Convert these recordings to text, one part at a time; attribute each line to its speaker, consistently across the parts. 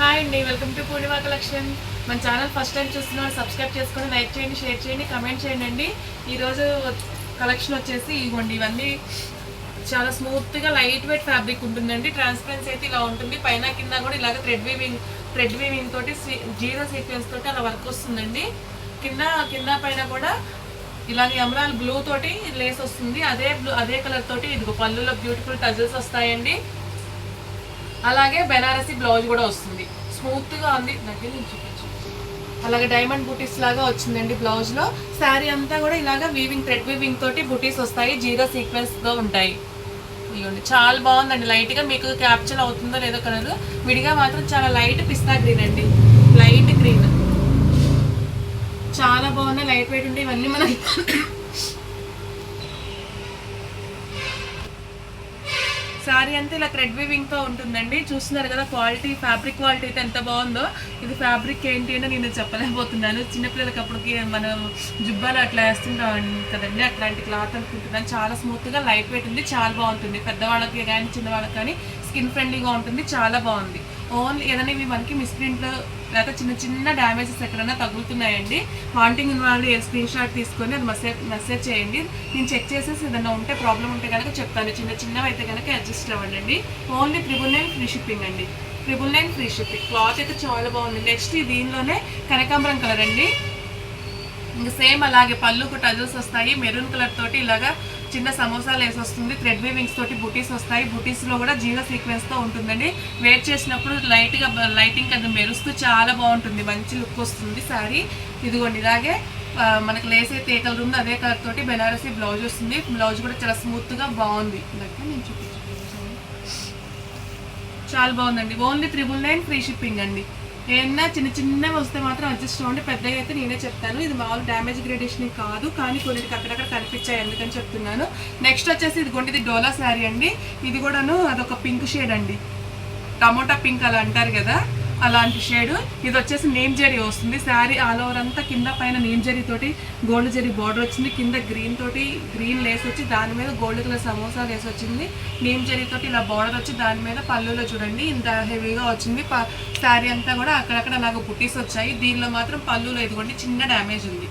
Speaker 1: Hi అండి, welcome to Purnima collection. మన channel first time చూస్తున్నారు, సబ్స్క్రైబ్ చేసుకొని లైక్ చేయండి, షేర్ చేయండి, కమెంట్ చేయండి అండి. ఈరోజు కలెక్షన్ వచ్చేసి ఇవ్వండి, ఇవన్నీ చాలా స్మూత్గా లైట్ వెయిట్ ఫ్యాబ్రిక్ ఉంటుందండి. ట్రాన్స్పరెన్సీ అయితే ఇలా ఉంటుంది, పైన కింద కూడా ఇలాగ థ్రెడ్ వీవింగ్ తోటి జీరో సీక్వెన్స్ తోటి అలా వర్క్ వస్తుందండి. కింద పైన కూడా ఇలాగ ఎమరాల్ బ్లూ తోటి లేస్ వస్తుంది, అదే కలర్ తోటి ఇదిగో పళ్ళులో బ్యూటిఫుల్ టజల్స్ వస్తాయండి. అలాగే బెనారసీ బ్లౌజ్ కూడా వస్తుంది, స్మూత్గా ఉంది. దగ్గర నుంచి అలాగే డైమండ్ బూటీస్ లాగా వచ్చిందండి బ్లౌజ్లో. శారీ అంతా కూడా ఇలాగ థ్రెడ్ వీవింగ్ తోటి బూటీస్ వస్తాయి, జీరో సీక్వెన్స్గా ఉంటాయి. ఇవ్వండి, చాలా బాగుందండి. లైట్గా మీకు క్యాప్చర్ అవుతుందో లేదో కలర్, విడిగా మాత్రం చాలా లైట్ పిస్తా గ్రీన్ అండి, లైట్ గ్రీన్ చాలా బాగున్నాయి, లైట్ వెయిట్ ఉంటే ఇవన్నీ మనకి శారీ అంతా ఇలా థ్రెడ్ వీవింగ్తో ఉంటుందండి. చూస్తున్నారు కదా క్వాలిటీ, ఫ్యాబ్రిక్ క్వాలిటీ అయితే ఎంత బాగుందో. ఇది ఫ్యాబ్రిక్ ఏంటి అని నేను చెప్పలేకపోతున్నాను. చిన్నపిల్లలకి అప్పటికి మనం జుబ్బాలు అట్లా వేస్తుంటాం కదండి, అట్లాంటి క్లాత్ అనుకుంటున్నాను. చాలా స్మూత్గా లైట్ వెయిట్ ఉంది, చాలా బాగుంటుంది. పెద్దవాళ్ళకి కానీ చిన్నవాళ్ళకి కానీ స్కిన్ ఫ్రెండ్లీగా ఉంటుంది, చాలా బాగుంది. ఓన్లీ ఏదైనా ఇవి మనకి మిస్ప్రింట్లో లేకపోతే చిన్న డ్యామేజెస్ ఎక్కడైనా తగులుతున్నాయండి. వాంటింగ్ ఉన్న వాళ్ళు స్క్రీన్ షాట్ తీసుకొని అది మెసేజ్ చేయండి, నేను చెక్ చేసేసి ఏదైనా ఉంటే ప్రాబ్లం ఉంటే కనుక చెప్తాను. చిన్నవి అయితే కనుక అడ్జస్ట్ అవ్వండి. ఓన్లీ 999 ఫ్రీ షిప్పింగ్ అండి, 999 ఫ్రీ షిప్పింగ్. క్లాత్ అయితే చాలా బాగుంది. నెక్స్ట్ దీనిలోనే కనకాంబరం కలర్ అండి. ఇంకా సేమ్ అలాగే పళ్ళుకు టజల్స్ వస్తాయి, మెరూన్ కలర్ తోటి ఇలాగా చిన్న సమోసాలు వేసి వస్తుంది, థ్రెడ్ వీవింగ్స్ తోటి బుటీస్ వస్తాయి. బుటీస్లో కూడా జీరో సీక్వెన్స్తో ఉంటుందండి. వేర్ చేసినప్పుడు లైటింగ్ అది మెరుస్తూ చాలా బాగుంటుంది, మంచి లుక్ వస్తుంది శారీ. ఇదిగోండి, ఇలాగే మనకి లేస్ అయితే ఏ కలర్ ఉందో అదే కలర్ తోటి బెనారసీ బ్లౌజ్ వస్తుంది. బ్లౌజ్ కూడా చాలా స్మూత్గా బాగుంది. నేను చూపించాను, చాలా బాగుందండి. ఓన్లీ 999 ఫ్రీ షిప్పింగ్ అండి. ఏమన్నా చిన్నవి వస్తే మాత్రం అడ్జస్ట్ అవ్వండి, పెద్దగా అయితే నేనే చెప్తాను. ఇది మామూలు డ్యామేజ్ గ్రేడేషన్ కాదు, కానీ కొన్నిటికి అక్కడక్కడ కనిపించాయి అందుకని చెప్తున్నాను. నెక్స్ట్ వచ్చేసి ఇది డోలా శారీ అండి. ఇది కూడాను అదొక పింక్ షేడ్ అండి, టమోటా పింక్ అలా అంటారు కదా, అలాంటి షేడు. ఇది వచ్చేసి నేమ్ జరీ వస్తుంది. శారీ ఆల్ ఓవర్ అంతా కింద పైన నేమ్ జరీ తోటి గోల్డ్ జరీ బార్డర్ వచ్చింది, కింద గ్రీన్ లేస్ వచ్చి దాని మీద గోల్డ్ కలర్ సమోసా లేస్ వచ్చింది. నేమ్ జరీ తోటి ఇలా బార్డర్ వచ్చి దాని మీద పళ్ళులో చూడండి ఇంత హెవీగా వచ్చింది. శారీ అంతా కూడా అక్కడక్కడ అలాగ బుట్టీస్ వచ్చాయి. దీనిలో మాత్రం పళ్ళులో ఇదిగోండి చిన్న డ్యామేజ్ ఉంది.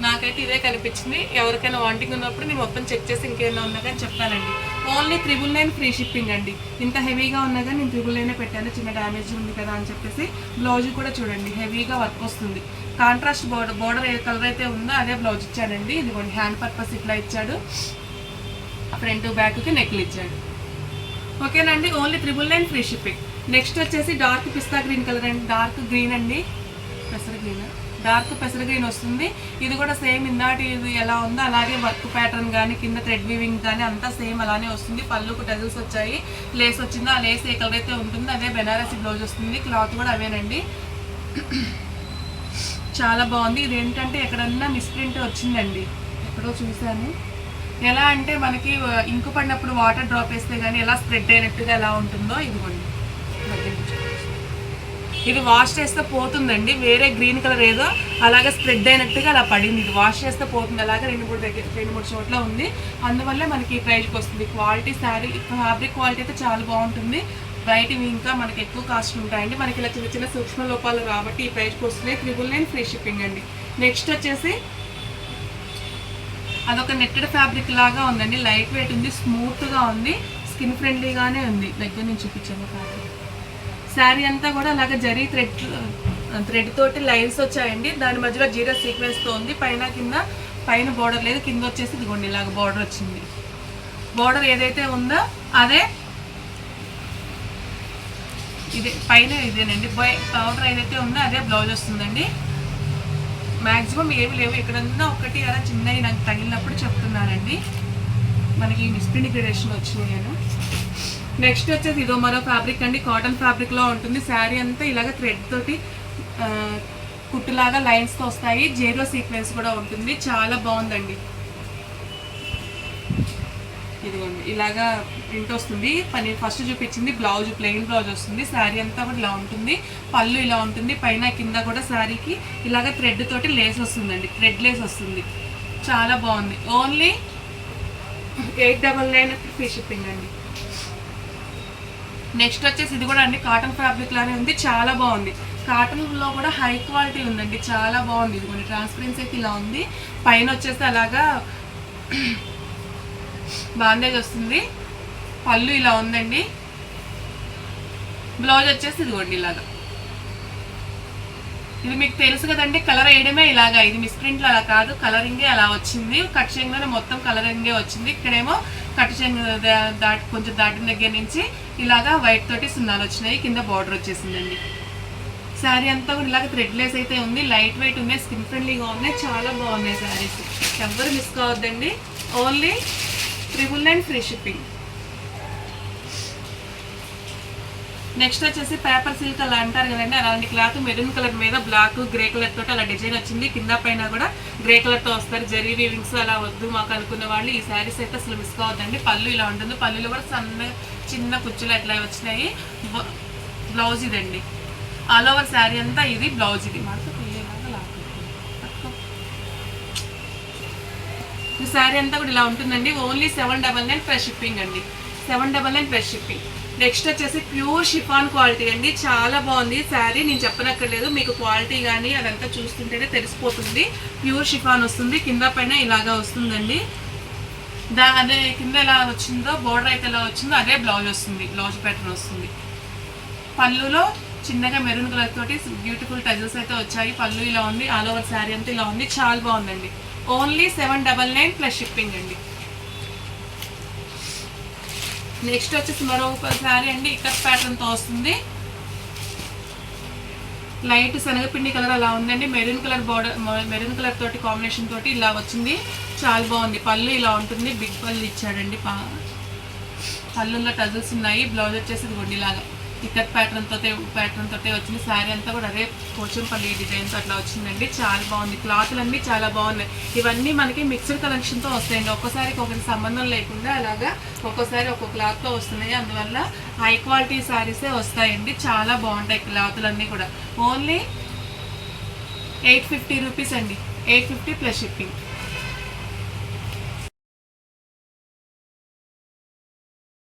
Speaker 1: నాకైతే ఇదే కనిపించింది. ఎవరికైనా వాంటింగ్ ఉన్నప్పుడు నేను మొత్తం చెక్ చేసి ఇంకేమైనా ఉన్నా కానీ చెప్తానండి. ఓన్లీ 999 ఫ్రీ షిప్పింగ్ అండి. ఇంత హెవీగా ఉన్నా కానీ నేను 999 పెట్టాను, చిన్న డ్యామేజ్ ఉంది కదా అని చెప్పేసి. బ్లౌజ్ కూడా చూడండి హెవీగా వర్క్ వస్తుంది. కాంట్రాస్ట్ బోర్డర్ ఏ కలర్ అయితే ఉందో అదే బ్లౌజ్ ఇచ్చాడండి. ఇదిగోండి హ్యాండ్ పర్పస్ ఇట్లా ఇచ్చాడు, ఫ్రంట్ బ్యాక్కి నెక్లు ఇచ్చాడు. ఓకేనండి, ఓన్లీ 999 ఫ్రీ షిప్పింగ్. నెక్స్ట్ వచ్చేసి డార్క్ పిస్తా గ్రీన్ కలర్ అండి, డార్క్ గ్రీన్ అండి, డార్క్ పెసర గ్రీన్ వస్తుంది. ఇది కూడా సేమ్ ఇందాటి ఇది ఎలా ఉందో అలాగే వర్క్ ప్యాటర్న్ కానీ కింద థ్రెడ్ వీవింగ్ కానీ అంతా సేమ్ అలానే వస్తుంది. పళ్ళుకు టజల్స్ వచ్చాయి, లేస్ వచ్చిందో ఆ లేస్ ఏ కలర్ అయితే ఉంటుందో అదే బెనారసీ బ్లౌజ్ వస్తుంది. క్లాత్ కూడా అవేనండి, చాలా బాగుంది. ఇది ఏంటంటే ఎక్కడన్నా మిస్ప్రింట్ వచ్చిందండి, ఎక్కడో చూశాను. ఎలా అంటే మనకి ఇంకు పడినప్పుడు వాటర్ డ్రాప్ వేస్తే కానీ ఎలా స్ప్రెడ్ అయినట్టుగా ఎలా ఉంటుందో ఇదిగోండి. ఇది వాష్ చేస్తే పోతుందండి, వేరే గ్రీన్ కలర్ ఏదో అలాగే స్ప్రెడ్ అయినట్టుగా అలా పడింది. ఇది వాష్ చేస్తే పోతుంది, అలాగే 2-3 చోట్ల ఉంది. అందువల్లే మనకి ఈ ప్రైజ్కి వస్తుంది. క్వాలిటీ శారీ ఫ్యాబ్రిక్ క్వాలిటీ అయితే చాలా బాగుంటుంది. బయట ఇంకా మనకి ఎక్కువ కాస్ట్ ఉంటాయండి, మనకి ఇలా చిన్న సూక్ష్మ లోపాలు కాబట్టి ఈ ప్రైజ్కి వస్తుంది. 999 ఫ్రీ షిప్పింగ్ అండి. నెక్స్ట్ వచ్చేసి అదొక నెట్టెడ్ ఫ్యాబ్రిక్ లాగా ఉందండి, లైట్ వెయిట్ ఉంది, స్మూత్గా ఉంది, స్కిన్ ఫ్రెండ్లీగానే ఉంది. దగ్గర నుంచి చూపించాను ఫ్యాబ్రిక్. శారీ అంతా కూడా అలాగే జరీ థ్రెడ్ తోటి లైన్స్ వచ్చాయండి, దాని మధ్యలో జీరో సీక్వెన్స్తో ఉంది. పైన బార్డర్ లేదు, కింద వచ్చేసి ఇదిగోండి ఇలాగ బార్డర్ వచ్చింది. బార్డర్ ఏదైతే ఉందో అదే పైన ఇదేనండి, పౌడర్ ఏదైతే ఉందో అదే బ్లౌజ్ వస్తుందండి. మ్యాక్సిమం ఏమి లేవు, ఎక్కడన్నా ఒకటి అలా చిన్నవి నాకు తగిలినప్పుడు చెప్తున్నానండి. మనకి మిస్ప్రింట్ గ్రేడేషన్ వచ్చినాయి నేను. నెక్స్ట్ వచ్చేసి ఇదో మరో ఫ్యాబ్రిక్ అండి, కాటన్ ఫ్యాబ్రిక్లో ఉంటుంది. శారీ అంతా ఇలాగ థ్రెడ్ తోటి కుట్టులాగా లైన్స్తో వస్తాయి, జీరో సీక్వెన్స్ కూడా ఉంటుంది, చాలా బాగుందండి. ఇదిగోండి ఇలాగా ప్రింట్ వస్తుంది. ఫస్ట్ చూపించింది బ్లౌజ్, ప్లెయిన్ బ్లౌజ్ వస్తుంది. శారీ అంతా కూడా ఇలా ఉంటుంది, పళ్ళు ఇలా ఉంటుంది, పైన కింద కూడా శారీకి ఇలాగ థ్రెడ్ తోటి లేస్ వస్తుందండి, థ్రెడ్ లేస్ వస్తుంది, చాలా బాగుంది. ఓన్లీ 899 ఫ్రీ షిప్పింగ్ అండి. నెక్స్ట్ వచ్చేసి ఇది కూడా అండి కాటన్ ఫ్యాబ్రిక్ లానే ఉంది, చాలా బాగుంది. కాటన్లో కూడా హై క్వాలిటీ ఉందండి, చాలా బాగుంది. ఇది కొన్ని ట్రాన్స్పరెన్సీ అయితే ఇలా ఉంది, పైన వచ్చేసి అలాగా బాందేజ్ వస్తుంది. పళ్ళు ఇలా ఉందండి, బ్లౌజ్ వచ్చేసి ఇదిగోండి ఇలాగా. ఇది మీకు తెలుసు కదండి, కలర్ వేయడమే ఇలాగా. ఇది మిస్ప్రింట్లో అలా కాదు, కలరింగే అలా వచ్చింది. కట్ చెంగులోనే మొత్తం కలరింగే వచ్చింది. ఇక్కడేమో కట్ చెంగు కొంచెం దాటిన దగ్గర నుంచి ఇలాగా వైట్ తోటి సున్నాలు వచ్చినాయి, కింద బార్డర్ వచ్చేసిందండి. శారీ అంతా కూడా ఇలాగ థ్రెడ్లెస్ అయితే ఉంది, లైట్ వెయిట్ ఉన్నాయి, స్కిన్ ఫ్రెండ్లీగా ఉన్నాయి, చాలా బాగున్నాయి శారీస్. ఎవ్వరు మిస్ కావద్దండి. Only 999 free shipping. నెక్స్ట్ వచ్చేసి పేపర్ సిల్క్ అలా అంటారు కదండి, అలాంటి క్లాత్ మెరూన్ కలర్ మీద బ్లాక్ గ్రే కలర్ తోటి అలా డిజైన్ వచ్చింది. కింద పైన కూడా గ్రే కలర్తో వస్తారు. జరీ వీవింగ్స్ అలా వద్దు మాకు అనుకున్న వాళ్ళు ఈ శారీస్ అయితే అసలు మిస్ కావద్దండి. పళ్ళు ఇలా ఉంటుంది, పళ్ళులో కూడా చిన్న కుచ్చులు అట్లా వచ్చినాయి. బ్లౌజ్ ఇదండి, ఆల్ ఓవర్ శారీ అంతా ఇది బ్లౌజ్. ఇది ఈ శారీ అంతా కూడా ఇలా ఉంటుందండి. ఓన్లీ 799 ఫ్రెష్ షిప్పింగ్ అండి, 799 ఫ్రెష్ షిప్పింగ్. నెక్స్ట్ వచ్చేసి ప్యూర్ షిఫాన్ క్వాలిటీ అండి, చాలా బాగుంది శారీ. నేను చెప్పనక్కర్లేదు, మీకు క్వాలిటీ కానీ అదంతా చూస్తుంటేనే తెలిసిపోతుంది. ప్యూర్ షిఫాన్ వస్తుంది, కింద పైన ఇలాగా వస్తుందండి. అదే కింద ఎలా వచ్చిందో బోర్డర్ అయితే ఎలా వచ్చిందో అదే బ్లౌజ్ వస్తుంది, బ్లౌజ్ ప్యాటర్న్ వస్తుంది. పళ్ళులో చిన్నగా మెరూన్ కలర్ తోటి బ్యూటిఫుల్ టజల్స్ అయితే వచ్చాయి. పళ్ళు ఇలా ఉంది, ఆల్ ఓవర్ శారీ అంతా ఇలా ఉంది, చాలా బాగుందండి. ఓన్లీ 799 ప్లస్ షిప్పింగ్ అండి. నెక్స్ట్ వచ్చేసి మరొక శారీ అండి, ఇక్కత్ ప్యాటర్న్తో వస్తుంది. లైట్ శనగపిండి కలర్ అలా ఉందండి, maroon colour border, maroon colour తోటి కాంబినేషన్ తోటి ఇలా వచ్చింది, చాలా బాగుంది. పళ్ళు ఇలా ఉంటుంది, బిగ్ పళ్ళు ఇచ్చాడండి. పళ్ళుల్లో టజల్స్ ఉన్నాయి. బ్లౌజ్ వచ్చేసి ఇదిగోండి ఇలాగా ఇక్కత్ ప్యాటర్న్ తోటే వచ్చింది. శారీ అంతా కూడా అదే పోచంపల్లి డిజైన్తో అట్లా వచ్చిందండి, చాలా బాగుంది. క్లాత్లు అన్నీ చాలా బాగున్నాయి. ఇవన్నీ మనకి మిక్స్డ్ కలెక్షన్తో వస్తాయండి, ఒక్కోసారికి ఒకటి సంబంధం లేకుండా అలాగా ఒక్కోసారి ఒక్కో క్లాత్తో వస్తున్నాయి. అందువల్ల హై క్వాలిటీ శారీసే వస్తాయండి, చాలా బాగుంటాయి క్లాత్లు అన్నీ కూడా. ఓన్లీ 850 రూపీస్ అండి, 850 ప్లస్ షిప్పింగ్.